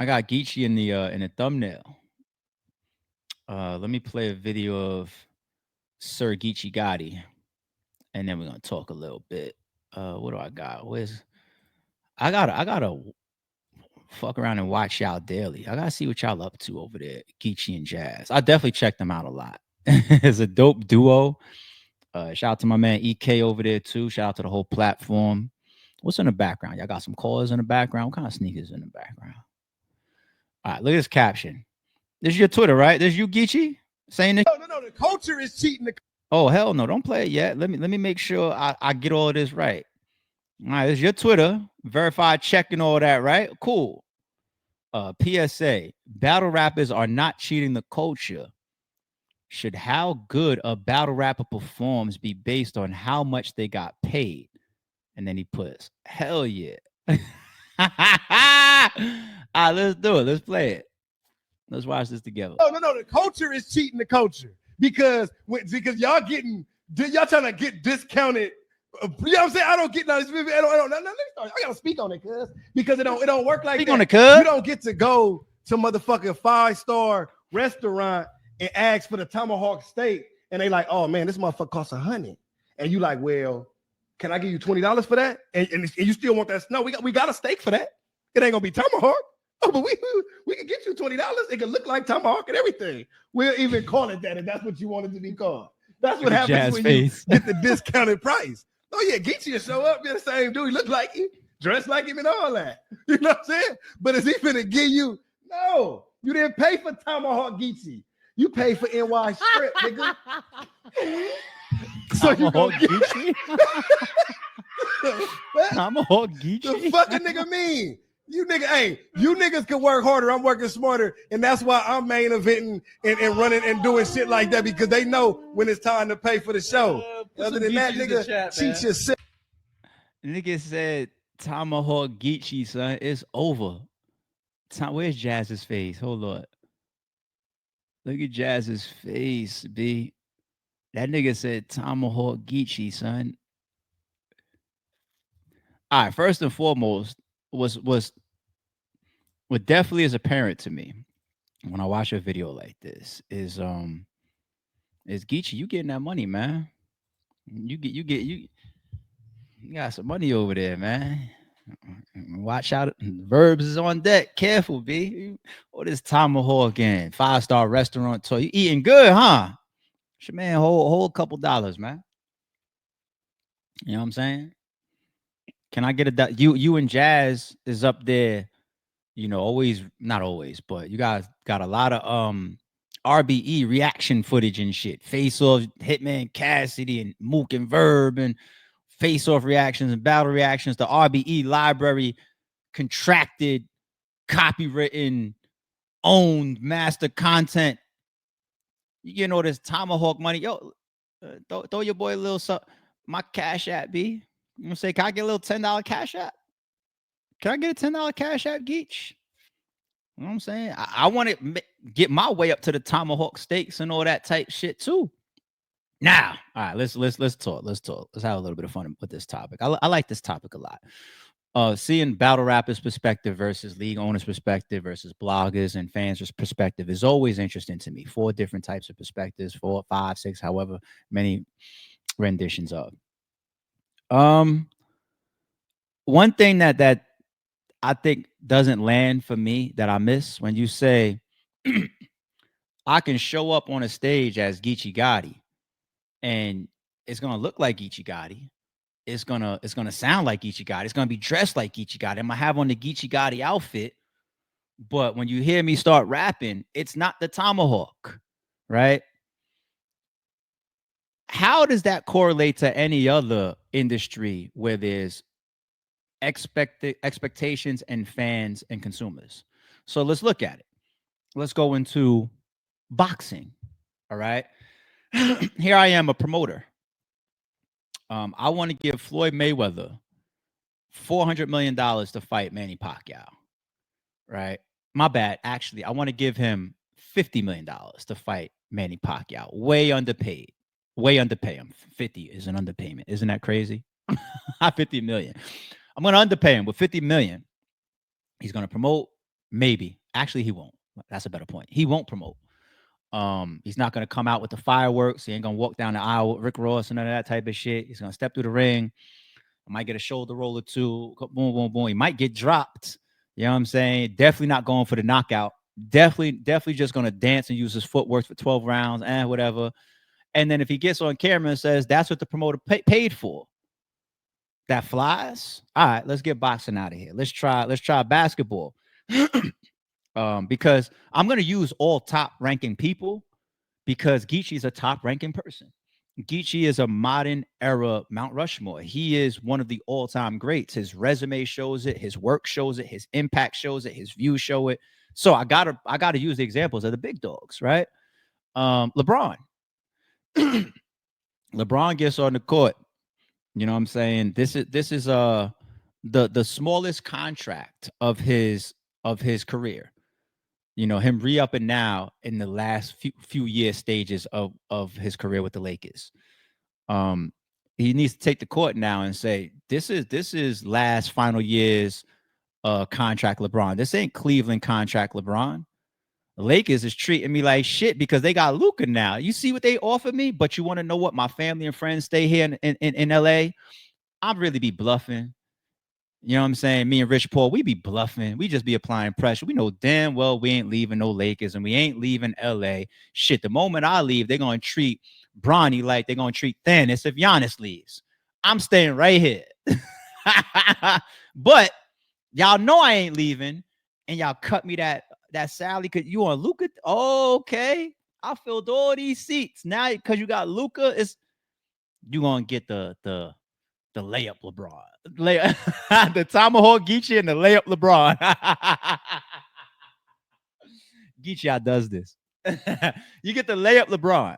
I got Geechi in the thumbnail. Let me play a video of Sir Geechi Gotti, and then we're gonna talk a little bit. What do I got? I gotta fuck around and watch y'all daily. I gotta see what y'all up to over there, Geechi and Jazz. I definitely check them out a lot. It's a dope duo. Shout out to my man EK over there too. Shout out to the whole platform. What's in the background? Y'all got some callers in the background. What kind of sneakers in the background? All right, look at this caption. This is your Twitter, right? This is you, Geechi, saying this. No. The culture is cheating. Oh hell no! Don't play it yet. Let me make sure I get all of this right. All right, this is your Twitter, verified, checking all that, right? Cool. PSA: battle rappers are not cheating the culture. Should how good a battle rapper performs be based on how much they got paid? And then he puts, hell yeah. All right, let's do it. Let's play it. Let's watch this together. No. The culture is cheating the culture because y'all trying to get discounted. You know what I'm saying? I don't get no. I gotta speak on it, cuz because it don't work like Speak that. on it, cuz. You don't get to go to motherfucking 5-star restaurant and ask for the tomahawk steak, and they like, oh man, this motherfucker costs $100, and you like, well, can I give you $20 for that? And you still want that? No, we got a steak for that. It ain't gonna be tomahawk. Oh, but we can get you $20. It can look like tomahawk and everything. We'll even call it that if that's what you want it to be called. That's what happens when you get the discounted price. Oh yeah, Geechi will show up, be the same dude. He look like him, dressed like him, and all that. You know what I'm saying? But is he finna give you? No, you didn't pay for tomahawk Geechi. You paid for NY strip, nigga. So you gonna Geechi? Tomahawk Geechi? The fucking nigga mean? You niggas can work harder. I'm working smarter, and that's why I'm main eventing and running and doing shit like that because they know when it's time to pay for the show. Other than that, nigga, cheat yourself. Nigga said Tomahawk Geechi, son. It's over. Where's Jazz's face? Hold on. Look at Jazz's face, B. That nigga said Tomahawk Geechi, son. All right, first and foremost, what definitely is apparent to me when I watch a video like this is Geechi, you getting that money, man. You got some money over there, man. Watch out. Verbs is on deck. Careful, B. What is tomahawk in? 5-star restaurant tour. You eating good, huh? Your man, hold a couple dollars, man. You know what I'm saying? Can I get a you and Jazz is up there, you know, always, not always, but you guys got a lot of RBE reaction footage and shit. Face Off, Hitman Cassidy, and Mook and Verb, and Face Off reactions and battle reactions. The RBE library, contracted, copywritten, owned, master content. You getting all this tomahawk money. Yo, throw your boy a little something. My Cash App, B. I'm gonna say, can I get a little $10 Cash App? Can I get a $10 Cash App, Geech? You know what I'm saying? I want to get my way up to the tomahawk steaks and all that type shit too. Now, all right, let's talk. Let's have a little bit of fun with this topic. I like this topic a lot. Seeing battle rappers' perspective versus league owners' perspective versus bloggers and fans' perspective is always interesting to me. 4 different types of perspectives, 4, 5, 6, however many renditions of. One thing that I think doesn't land for me that I miss when you say I can show up on a stage as Geechi Gotti and it's gonna look like Geechi Gotti. It's gonna sound like Geechi Gotti. It's gonna be dressed like Geechi Gotti. I'm gonna have on the Geechi Gotti outfit. But when you hear me start rapping, it's not the tomahawk, right? How does that correlate to any other industry where there's expectations and fans and consumers? So let's look at it. Let's go into boxing. All right. Here I am, a promoter. I want to give Floyd Mayweather $400 million to fight Manny Pacquiao. Right. My bad. Actually, I want to give him $50 million to fight Manny Pacquiao. Way underpaid. Way underpay him. 50 is an underpayment. Isn't that crazy? 50 million. I'm going to underpay him with 50 million. He's going to promote Maybe. Actually, he won't. That's a better point. He won't promote. He's not gonna come out with the fireworks. He ain't gonna walk down the aisle with Rick Ross and none of that type of shit. He's gonna step through the ring. I might get a shoulder roll or two. Boom, boom, boom. He might get dropped. You know what I'm saying? Definitely not going for the knockout. Definitely just gonna dance and use his footwork for 12 rounds and whatever. And then if he gets on camera and says that's what the promoter paid for, that flies. All right, let's get boxing out of here. Let's try basketball. Because I'm gonna use all top ranking people because Geechi is a top ranking person. Geechi is a modern era Mount Rushmore. He is one of the all time greats. His resume shows it, his work shows it, his impact shows it, his views show it. So I gotta use the examples of the big dogs, right? LeBron. LeBron gets on the court. You know what I'm saying? This is the smallest contract of his career. You know, him re-upping now in the last few year stages of his career with the Lakers. Um, he needs to take the court now and say, this is last final year's contract LeBron. This ain't Cleveland contract LeBron. The Lakers is treating me like shit because they got Luca now. You see what they offered me, but you want to know what? My family and friends stay here in LA. I'd really be bluffing. You know what I'm saying? Me and Rich Paul, we be bluffing. We just be applying pressure. We know damn well we ain't leaving no Lakers and we ain't leaving LA. Shit, the moment I leave, they're going to treat Bronny like they're going to treat Thanos if Giannis leaves. I'm staying right here. But y'all know I ain't leaving and y'all cut me that salary because you on Luca. Oh, okay. I filled all these seats. Now, because you got Luca, you going to get the layup LeBron. The tomahawk Geechi and the layup LeBron. Geechi out does this. You get the layup LeBron.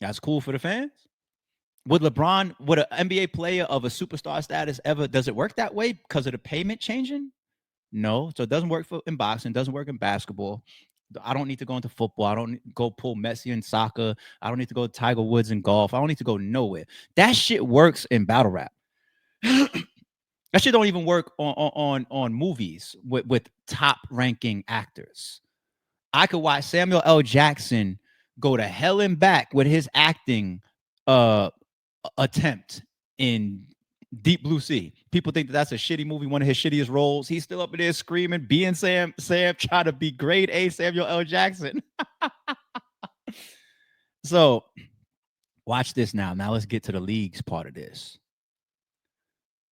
That's cool for the fans. Would an NBA player of a superstar status ever, does it work that way because of the payment changing? No. So it doesn't work in boxing, doesn't work in basketball. I don't need to go into football. I don't go pull Messi in soccer. I don't need to go Tiger Woods in golf. I don't need to go nowhere. That shit works in battle rap. That shit don't even work on movies with top ranking actors. I could watch Samuel L. Jackson go to hell and back with his acting uh attempt in Deep Blue Sea. People think that that's a shitty movie, one of his shittiest roles. He's still up in there screaming, being Sam, trying to be grade A Samuel L. Jackson. So watch this now. Now let's get to the leagues part of this.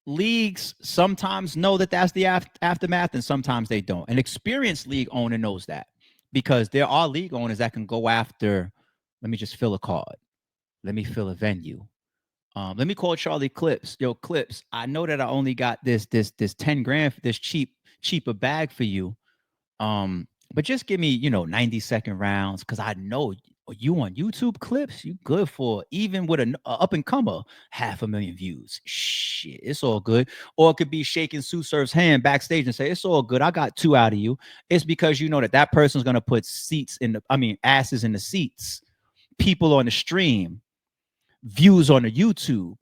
Leagues sometimes know that that's the aftermath and sometimes they don't. An experienced league owner knows that because there are league owners that can go after, let me just fill a card. Let me fill a venue. Let me call Charlie Clips. Yo, Clips, I know that I only got this 10 grand for this cheaper bag for you. But just give me, 90-second rounds because I know you on YouTube Clips, you good for even with an up and comer 500,000 views. Shit, it's all good. Or it could be shaking Sue Surf's hand backstage and say, it's all good. I got 2 out of you. It's because you know that person's gonna put asses in the seats, people on the stream, views on the YouTube,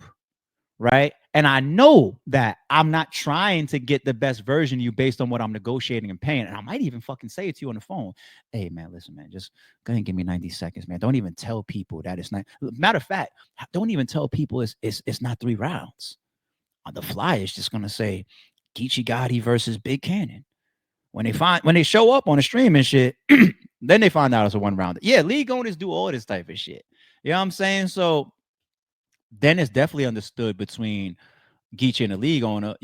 right? And I know that I'm not trying to get the best version of you based on what I'm negotiating and paying. And I might even fucking say it to you on the phone. Hey, man, listen, man, just go ahead and give me 90 seconds, man. Don't even tell people that it's not. Matter of fact, don't even tell people it's not 3 rounds. The flyer is just going to say Geechi Gotti versus Big Cannon. When they show up on the stream and shit, then they find out it's a 1 round. Yeah, league owners do all this type of shit. You know what I'm saying? So then it's definitely understood between Geechi and the league owner,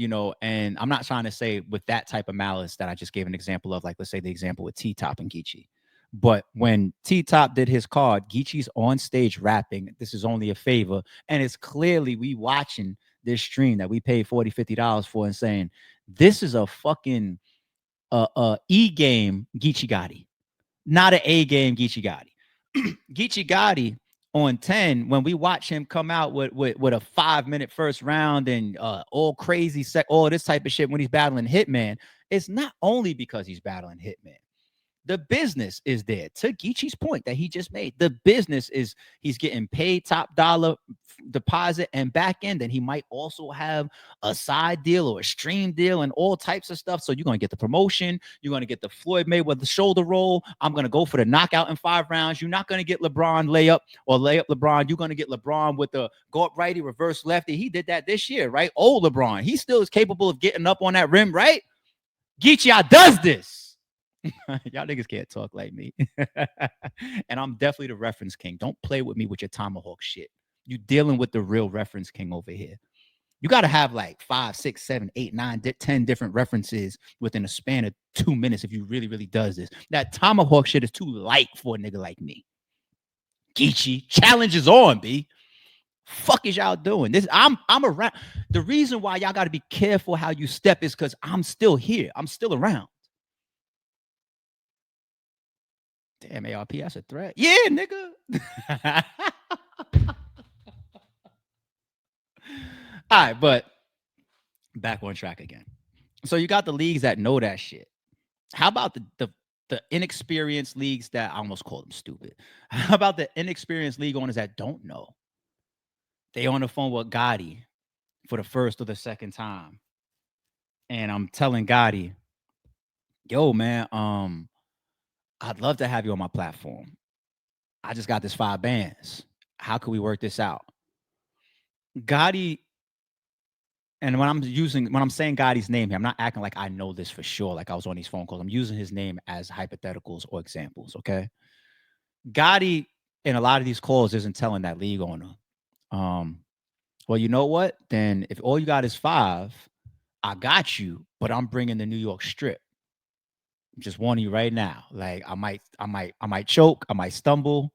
and I'm not trying to say with that type of malice that I just gave an example of, like, let's say the example with T-Top and Geechi. But when T-Top did his card, Geechi's on stage rapping, this is only a favor. And it's clearly we watching this stream that we paid $40, $50 for and saying, this is a fucking E game Geechi Gotti, not an A game Geechi Gotti. Geechi Gotti on 10, when we watch him come out with a 5-minute first round and all crazy all this type of shit when he's battling Hitman, it's not only because he's battling Hitman. The business is there. To Geechi's point that he just made, the business is he's getting paid top dollar deposit and back end, and he might also have a side deal or a stream deal and all types of stuff. So you're gonna get the promotion, you're gonna get the Floyd Mayweather shoulder roll. I'm gonna go for the knockout in 5 rounds. You're not gonna get LeBron layup or layup LeBron. You're gonna get LeBron with the go up righty, reverse lefty. He did that this year, right? Old LeBron, he still is capable of getting up on that rim, right? Geechi, I does this. Y'all niggas can't talk like me. And I'm definitely the reference king. Don't play with me with your tomahawk shit. You dealing with the real reference king over here. You got to have like 5, 6, 7, 8, 9, 10 different references within a span of 2 minutes if you really, really does this. That tomahawk shit is too light for a nigga like me. Geechi, challenge is on, B. Fuck is y'all doing? This I'm around. The reason why y'all got to be careful how you step is because I'm still here. I'm still around. Damn, ARP, that's a threat. Yeah, nigga. All right, but back on track again. So you got the leagues that know that shit. How about the inexperienced leagues that I almost called them stupid? How about the inexperienced league owners that don't know? They on the phone with Gotti for the first or the second time, and I'm telling Gotti, "Yo, man, I'd love to have you on my platform. I just got this 5 bands. How could we work this out?" Gotti, and when I'm saying Gotti's name here, I'm not acting like I know this for sure, like I was on these phone calls. I'm using his name as hypotheticals or examples, okay? Gotti in a lot of these calls isn't telling that league owner, um, well, you know what? Then if all you got is 5, I got you, but I'm bringing the New York strip. I'm just warning you right now. Like I might choke, I might stumble.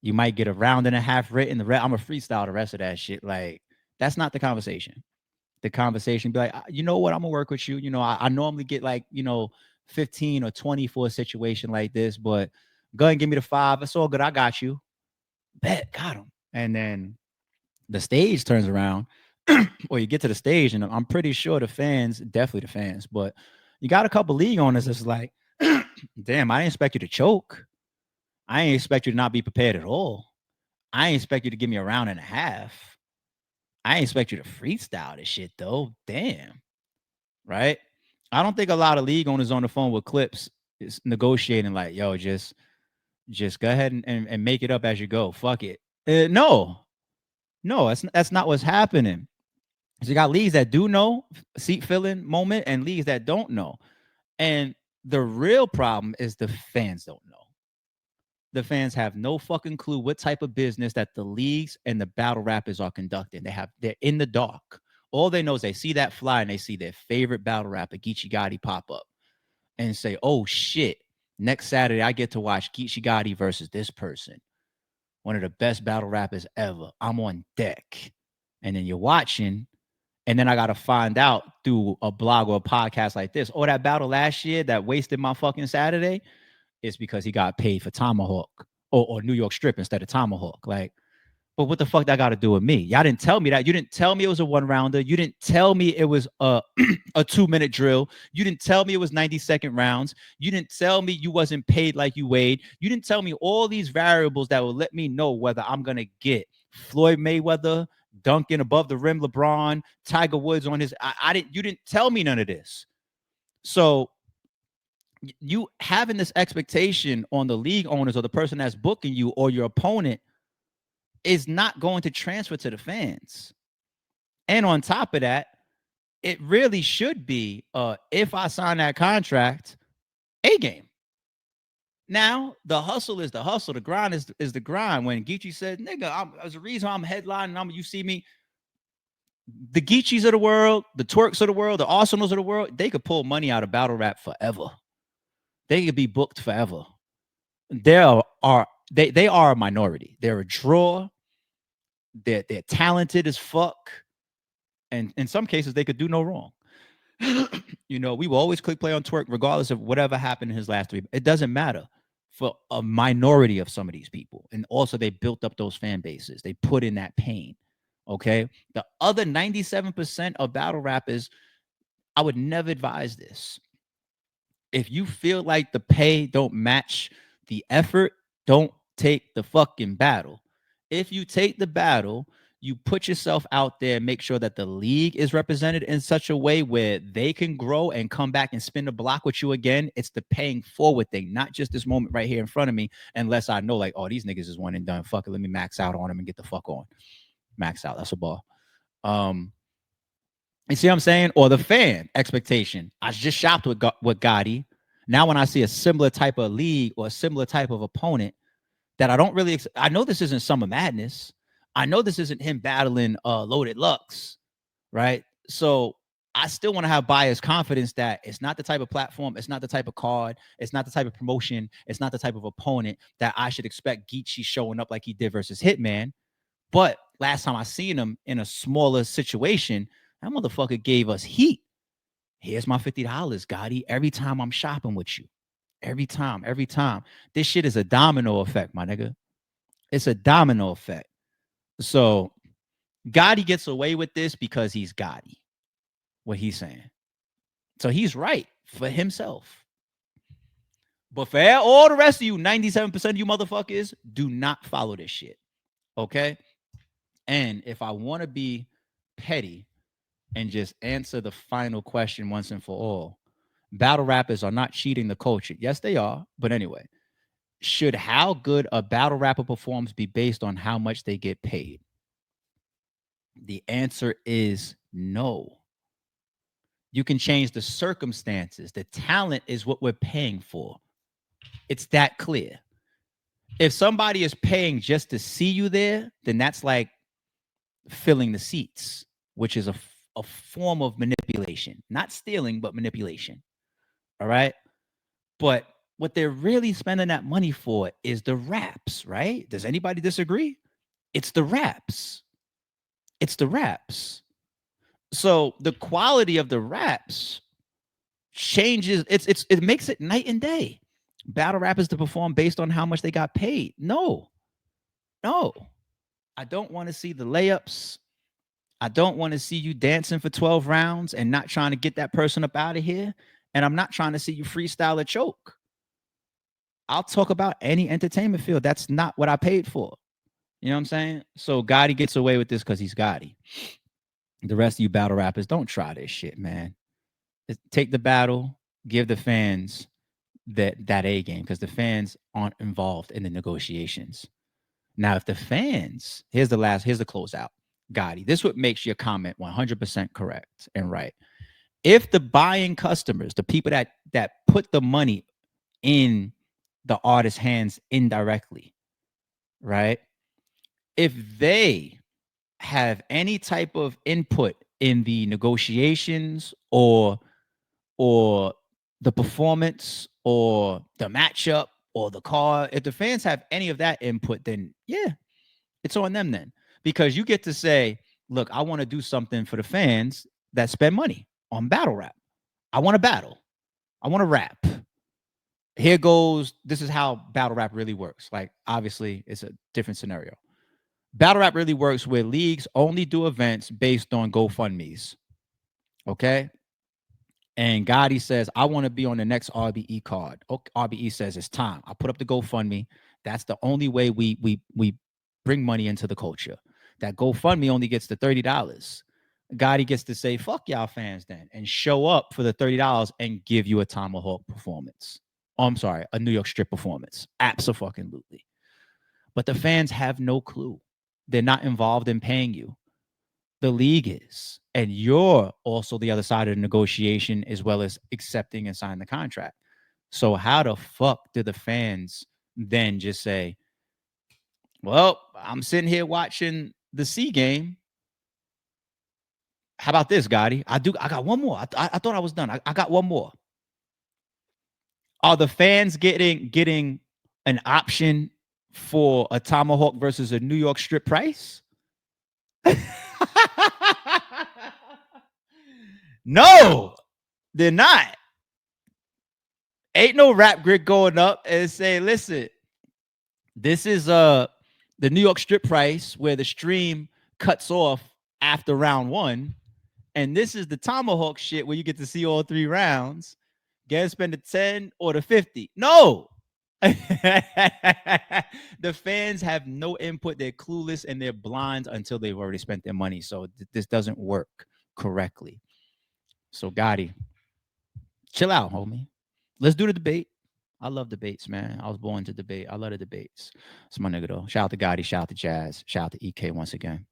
You might get a round and a half written. I'm a freestyle the rest of that shit. Like that's not the conversation. The conversation be like, you know what? I'm gonna work with you. I normally get like 15 or 20 for a situation like this, but go ahead and give me the 5. It's all good. I got you. Bet, got him. And then the stage turns around, or you get to the stage, and I'm pretty sure the fans, definitely the fans, but you got a couple league owners that's like, damn, I didn't expect you to choke. I ain't expect you to not be prepared at all. I ain't expect you to give me a round and a half. I ain't expect you to freestyle this shit though. Damn. Right? I don't think a lot of league owners on the phone with clips is negotiating like, yo, just go ahead and make it up as you go. Fuck it. No. No, that's not what's happening. So you got leagues that do know seat filling moment and leagues that don't know. And the real problem is the fans don't know. The fans have no fucking clue what type of business that the leagues and the battle rappers are conducting. They're in the dark. All they know is they see that fly and they see their favorite battle rapper, Geechi Gotti, pop up and say, oh shit, next Saturday I get to watch Geechi Gotti versus this person. One of the best battle rappers ever. I'm on deck. And then you're watching, and then I gotta find out through a blog or a podcast like this, oh, that battle last year that wasted my fucking Saturday, is because he got paid for Tomahawk or New York Strip instead of Tomahawk. Like, but what the fuck that got to do with me? Y'all didn't tell me that. You didn't tell me it was a 1 rounder. You didn't tell me it was a 2 minute drill. You didn't tell me it was 90-second rounds. You didn't tell me you wasn't paid like you weighed. You didn't tell me all these variables that will let me know whether I'm gonna get Floyd Mayweather dunking above the rim, LeBron, Tiger Woods on his. I didn't. You didn't tell me none of this. So you having this expectation on the league owners or the person that's booking you or your opponent is not going to transfer to the fans. And on top of that, it really should be if I sign that contract, a game. Now, the hustle is the hustle. The grind is the grind. When Geechi said, nigga, there's a reason I'm headlining. You see me, the Geechis of the world, the Twerks of the world, the Arsenals of the world, they could pull money out of battle rap forever. They could be booked forever. They are a minority. They're a draw. They're talented as fuck, and in some cases they could do no wrong. We will always click play on Twerk regardless of whatever happened in his last 3. It doesn't matter for a minority of some of these people, and also they built up those fan bases. They put in that pain. Okay, the other 97% of battle rappers, I would never advise this. If you feel like the pay don't match the effort, don't take the fucking battle. If you take the battle, you put yourself out there, make sure that the league is represented in such a way where they can grow and come back and spin the block with you again. It's the paying forward thing, not just this moment right here in front of me, unless I know, like, oh, these niggas is one and done. Fuck it, let me max out on them and get the fuck on. Max out. That's a ball. Um, you see what I'm saying? Or the fan expectation. I just shopped with Gotti. Now, when I see a similar type of league or a similar type of opponent that I don't really, I know this isn't Summer Madness. I know this isn't him battling Loaded Lux, right? So I still want to have biased confidence that it's not the type of platform, it's not the type of card, it's not the type of promotion, it's not the type of opponent that I should expect Geechi showing up like he did versus Hitman. But last time I seen him in a smaller situation, that motherfucker gave us heat. Here's my $50, Gotti. Every time I'm shopping with you. Every time, every time. This shit is a domino effect, my nigga. It's a domino effect. So Gotti gets away with this because he's Gotti. What he's saying. So he's right for himself. But for all the rest of you, 97% of you motherfuckers, do not follow this shit. Okay? And if I want to be petty and just answer the final question once and for all, battle rappers are not cheating the culture. Yes, they are. But anyway, should how good a battle rapper performs be based on how much they get paid? The answer is no. You can change the circumstances. The talent is what we're paying for. It's that clear. If somebody is paying just to see you there, then that's like filling the seats, which is a form of manipulation. Not stealing, but manipulation. All right. But what they're really spending that money for is the raps, right? Does anybody disagree? It's the raps. It's the raps. So the quality of the raps changes. It makes it night and day. Battle rappers to perform based on how much they got paid. No, no. I don't want to see the layups. I don't want to see you dancing for 12 rounds and not trying to get that person up out of here. And I'm not trying to see you freestyle a choke. I'll talk about any entertainment field. That's not what I paid for. You know what I'm saying? So Gotti gets away with this because he's Gotti. The rest of you battle rappers, don't try this shit, man. Take the battle, give the fans that A game because the fans aren't involved in the negotiations. Now, if the fans, here's the closeout. Gotti, this what makes your comment 100% correct and right. If the buying customers, the people that put the money in the artist's hands indirectly, right? If they have any type of input in the negotiations or the performance or the matchup or the card, if the fans have any of that input, then yeah, it's on them then. Because you get to say, look, I want to do something for the fans that spend money on battle rap. I want to battle. I want to rap. Here goes, this is how battle rap really works. Like, obviously, it's a different scenario. Battle rap really works where leagues only do events based on GoFundMe's. Okay. And Gotti says, I want to be on the next RBE card. Okay, RBE says it's time. I put up the GoFundMe. That's the only way we bring money into the culture. That GoFundMe only gets the $30. Gotti gets to say, fuck y'all fans then, and show up for the $30 and give you a Tomahawk performance. Oh, I'm sorry, a New York Strip performance. Absolutely. But the fans have no clue. They're not involved in paying you. The league is. And you're also the other side of the negotiation as well as accepting and signing the contract. So how the fuck do the fans then just say, well, I'm sitting here watching the C game. How about this, Gotti? I got one more. I thought I was done. I got one more. Are the fans getting an option for a Tomahawk versus a New York Strip price? No, they're not. Ain't no rap grid going up and say, listen, this is the New York Strip price where the stream cuts off after round one. And this is the Tomahawk shit where you get to see all 3 rounds. Get spend the 10 or the 50. No. The fans have no input. They're clueless and they're blind until they've already spent their money. So this doesn't work correctly. So Gotti, chill out, homie. Let's do the debate. I love debates, man. I was born to debate. I love the debates. It's my nigga though. Shout out to Gotti. Shout out to Jazz. Shout out to EK once again.